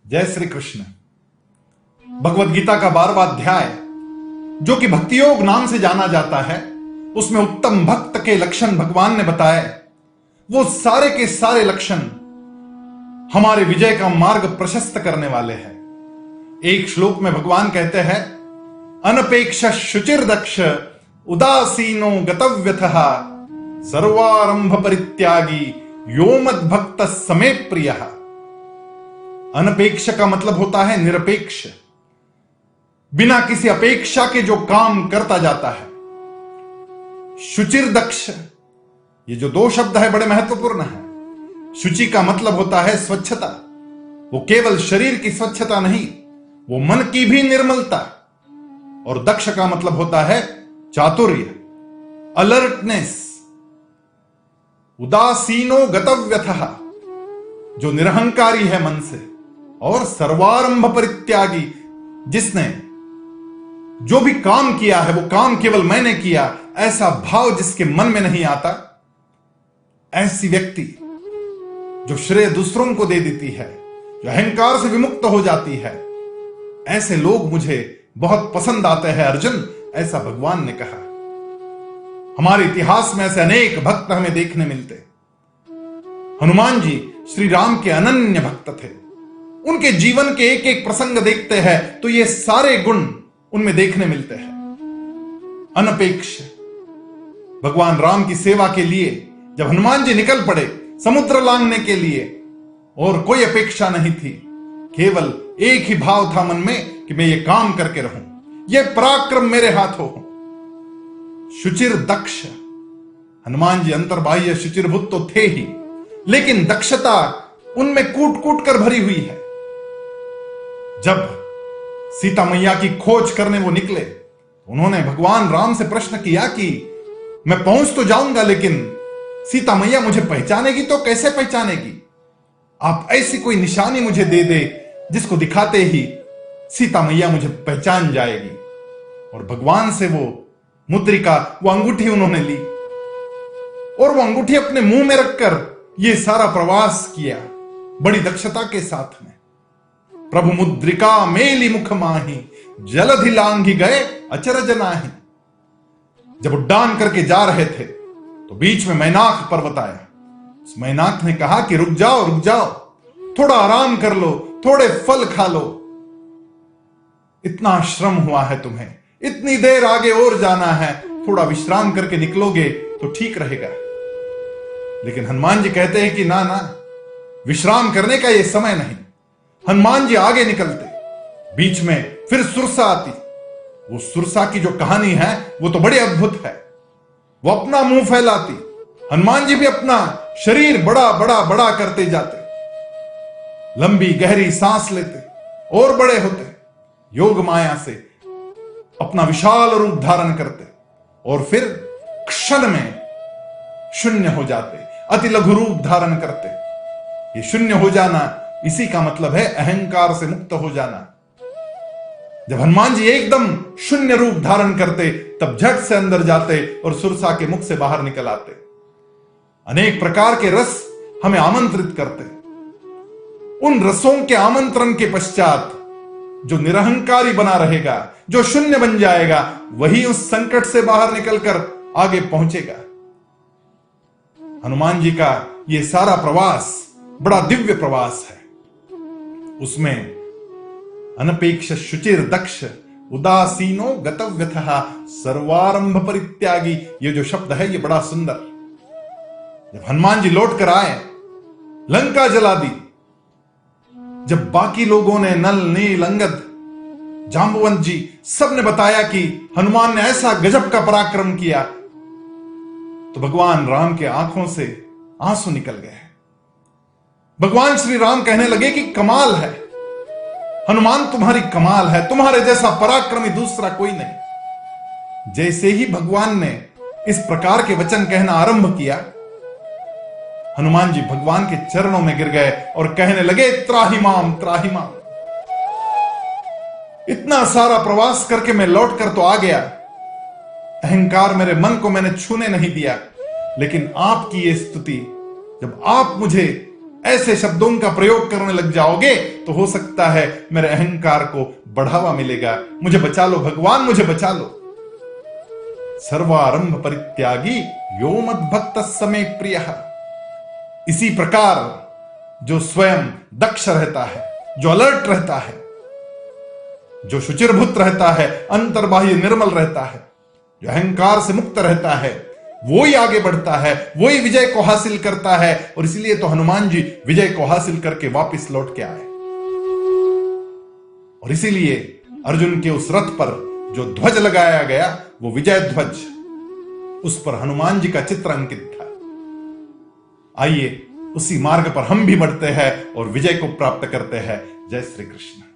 जय श्री कृष्ण। भगवत गीता का 12वां अध्याय जो कि भक्ति योग नाम से जाना जाता है, उसमें उत्तम भक्त के लक्षण भगवान ने बताए। वो सारे के सारे लक्षण हमारे विजय का मार्ग प्रशस्त करने वाले हैं। एक श्लोक में भगवान कहते हैं, अनपेक्ष शुचिर दक्ष उदासीनो गतव्यथः सर्वारंभ परित्यागी यो मद भक्त समे प्रियः। अनपेक्ष का मतलब होता है निरपेक्ष, बिना किसी अपेक्षा के जो काम करता जाता है। शुचिर दक्ष, ये जो दो शब्द है बड़े महत्वपूर्ण है। शुचि का मतलब होता है स्वच्छता, वो केवल शरीर की स्वच्छता नहीं, वो मन की भी निर्मलता। और दक्ष का मतलब होता है चातुर्य, अलर्टनेस। उदासीनो गतव्यथः, जो निरहंकारी है मन से। और सर्वारंभ परित्यागी, जिसने जो भी काम किया है वो काम केवल मैंने किया, ऐसा भाव जिसके मन में नहीं आता। ऐसी व्यक्ति जो श्रेय दूसरों को दे देती है, जो अहंकार से विमुक्त हो जाती है, ऐसे लोग मुझे बहुत पसंद आते हैं अर्जुन, ऐसा भगवान ने कहा। हमारे इतिहास में ऐसे अनेक भक्त हमें देखने मिलते। हनुमान जी श्री राम के अनन्य भक्त थे। उनके जीवन के एक एक प्रसंग देखते हैं तो ये सारे गुण उनमें देखने मिलते हैं। अनपेक्ष, भगवान राम की सेवा के लिए जब हनुमान जी निकल पड़े समुद्र लांघने के लिए, और कोई अपेक्षा नहीं थी, केवल एक ही भाव था मन में कि मैं ये काम करके रहूं, ये पराक्रम मेरे हाथों हो। शुचिर दक्ष, हनुमान जी अंतर्बाह्य शुचिरभूत तो थे ही, लेकिन दक्षता उनमें कूट कूट कर भरी हुई है। जब सीता मैया की खोज करने वो निकले, उन्होंने भगवान राम से प्रश्न किया कि मैं पहुंच तो जाऊंगा, लेकिन सीता मैया मुझे पहचानेगी तो कैसे पहचानेगी? आप ऐसी कोई निशानी मुझे दे दे जिसको दिखाते ही सीता मैया मुझे पहचान जाएगी। और भगवान से वो मुद्रिका, वो अंगूठी उन्होंने ली और वो अंगूठी अपने मुंह में रखकर ये सारा प्रवास किया बड़ी दक्षता के साथ में। प्रभु मुद्रिका मेली मुख माही, जलधि लांघि गए अचरज नाही। जब उड्डान करके जा रहे थे तो बीच में मैनाक पर्वत आया। उस मैनाक ने कहा कि रुक जाओ, थोड़ा आराम कर लो, थोड़े फल खा लो। इतना श्रम हुआ है तुम्हें, इतनी देर आगे और जाना है, थोड़ा विश्राम करके निकलोगे तो ठीक रहेगा। लेकिन हनुमान जी कहते हैं कि ना, विश्राम करने का यह समय नहीं। हनुमान जी आगे निकलते, बीच में फिर सुरसा आती। वो सुरसा की जो कहानी है वो तो बड़ी अद्भुत है। वो अपना मुंह फैलाती, हनुमान जी भी अपना शरीर बड़ा बड़ा बड़ा करते जाते, लंबी गहरी सांस लेते और बड़े होते, योग माया से अपना विशाल रूप धारण करते और फिर क्षण में शून्य हो जाते, अति लघु रूप धारण करते। ये शून्य हो जाना, इसी का मतलब है अहंकार से मुक्त हो जाना। जब हनुमान जी एकदम शून्य रूप धारण करते, तब झट से अंदर जाते और सुरसा के मुख से बाहर निकल आते। अनेक प्रकार के रस हमें आमंत्रित करते। उन रसों के आमंत्रण के पश्चात जो निरहंकारी बना रहेगा, जो शून्य बन जाएगा, वही उस संकट से बाहर निकलकर आगे पहुंचेगा। हनुमान जी का यह सारा प्रवास बड़ा दिव्य प्रवास है। उसमें अनपेक्ष शुचिर दक्ष उदासीनो गतव्यथः सर्वारंभ परित्यागी, ये जो शब्द है ये बड़ा सुंदर। जब हनुमान जी लौट कर आए, लंका जला दी। जब बाकी लोगों ने, नल, नील, अंगद, जांबवंत जी सब ने बताया कि हनुमान ने ऐसा गजब का पराक्रम किया, तो भगवान राम के आंखों से आंसू निकल गए। भगवान श्री राम कहने लगे कि कमाल है हनुमान, तुम्हारी कमाल है, तुम्हारे जैसा पराक्रमी दूसरा कोई नहीं। जैसे ही भगवान ने इस प्रकार के वचन कहना आरंभ किया, हनुमान जी भगवान के चरणों में गिर गए और कहने लगे, त्राहि माम, त्राहि माम। इतना सारा प्रवास करके मैं लौट कर तो आ गया, अहंकार मेरे मन को मैंने छूने नहीं दिया, लेकिन आपकी ये स्तुति, जब आप मुझे ऐसे शब्दों का प्रयोग करने लग जाओगे तो हो सकता है मेरे अहंकार को बढ़ावा मिलेगा। मुझे बचा लो भगवान, मुझे बचा लो। सर्वारंभ परित्यागी यो मद्भक्त समे प्रिय। इसी प्रकार जो स्वयं दक्ष रहता है, जो अलर्ट रहता है, जो शुचिरभूत रहता है, अंतर्बाह्य निर्मल रहता है, जो अहंकार से मुक्त रहता है, वो ही आगे बढ़ता है, वो ही विजय को हासिल करता है। और इसलिए तो हनुमान जी विजय को हासिल करके वापस लौट के आए। और इसीलिए अर्जुन के उस रथ पर जो ध्वज लगाया गया वो विजय ध्वज, उस पर हनुमान जी का चित्र अंकित था। आइए उसी मार्ग पर हम भी बढ़ते हैं और विजय को प्राप्त करते हैं। जय श्री कृष्ण।